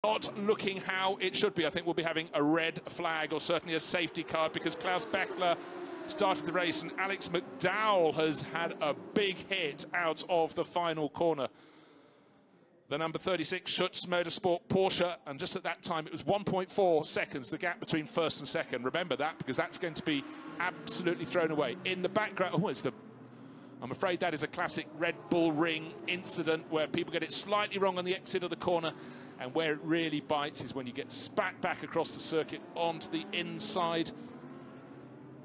not looking how it should be. I think we'll be having a red flag or certainly a safety card because Klaus Bechler started the race and Alex MacDowall has had a big hit out of the final corner. The number 36 Schutz Motorsport Porsche, and just at that time it was 1.4 seconds, the gap between first and second. Remember that, because that's going to be absolutely thrown away. In the background, I'm afraid that is a classic Red Bull Ring incident where people get it slightly wrong on the exit of the corner, and where it really bites is when you get spat back across the circuit onto the inside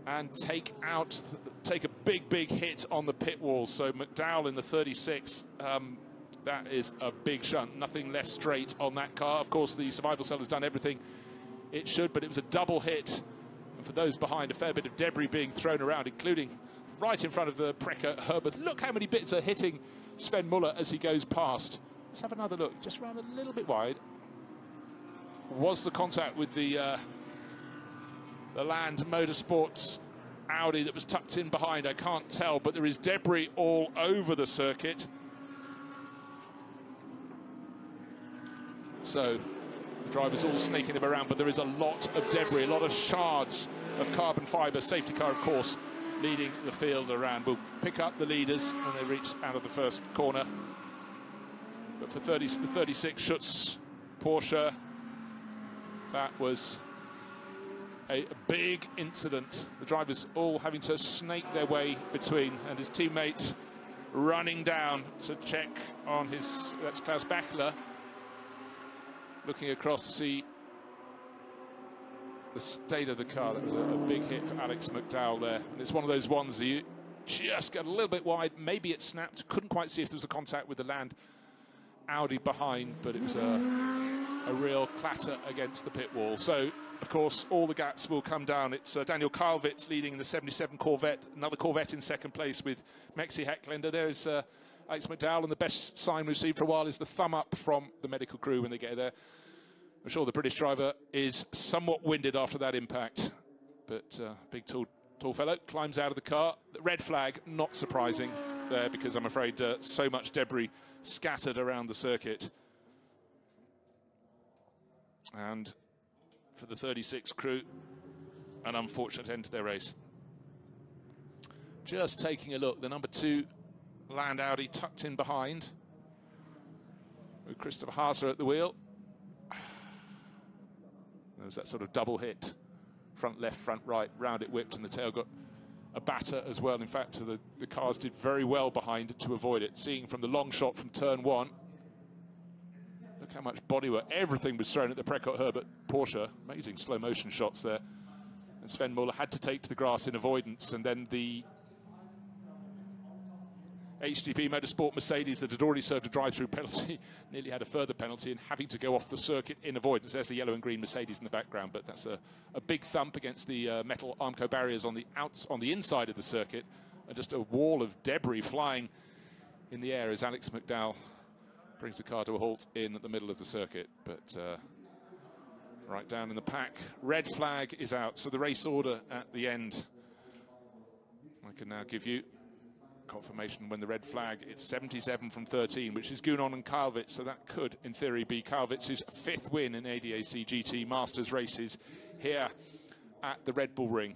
and take a big hit on the pit wall. So MacDowall in the 36, that is a big shunt. Nothing left straight on that car. Of course, the survival cell has done everything it should, but it was a double hit. And for those behind, a fair bit of debris being thrown around, including right in front of the Precker Herbert. Look how many bits are hitting Sven Muller as he goes past. Let's have another look. Just ran a little bit wide. Was the contact with the Land Motorsports Audi that was tucked in behind? I can't tell, but there is debris all over the circuit. So the drivers all sneaking them around, but there is a lot of debris, a lot of shards of carbon fibre. Safety car, of course, leading the field around. We'll pick up the leaders when they reach out of the first corner. But for the 36 Schutz Porsche, that was a big incident. The drivers all having to snake their way between, and his teammate running down to check on his, that's Klaus Bechler, looking across to see the state of the car. That was a big hit for Alex MacDowall there. And it's one of those ones that you just got a little bit wide. Maybe it snapped. Couldn't quite see if there was a contact with the Land Audi behind, but it was a real clatter against the pit wall. So, of course, all the gaps will come down. It's Daniel Karlwitz leading in the 77 Corvette. Another Corvette in second place with Mexi Heckländer. There is Alex MacDowall, and the best sign we've seen for a while is the thumb up from the medical crew when they get there. I'm sure the British driver is somewhat winded after that impact, but big tall fellow climbs out of the car. The red flag, not surprising there, because I'm afraid so much debris scattered around the circuit. And for the 36 crew, an unfortunate end to their race. Just taking a look, the number 2 Land Audi tucked in behind with Christopher Haase at the wheel. There was that sort of double hit, front left, front right, round it whipped, and the tail got a batter as well. In fact, the cars did very well behind to avoid it. Seeing from the long shot from turn 1, look how much bodywork, everything was thrown at the Precker Herbert Porsche. Amazing slow motion shots there. And Sven Muller had to take to the grass in avoidance, and then the HTP Motorsport Mercedes that had already served a drive-through penalty nearly had a further penalty in having to go off the circuit in avoidance. There's the yellow and green Mercedes in the background, but that's a big thump against the metal Armco barriers on the inside of the circuit, and just a wall of debris flying in the air as Alex MacDowall brings the car to a halt in the middle of the circuit. But right down in the pack, red flag is out, so the race order at the end, I can now give you confirmation when the red flag. It's 77 from 13, which is Gunon and Karlwitz, so that could in theory be Karlwitz's 5th win in ADAC GT Masters races here at the Red Bull Ring.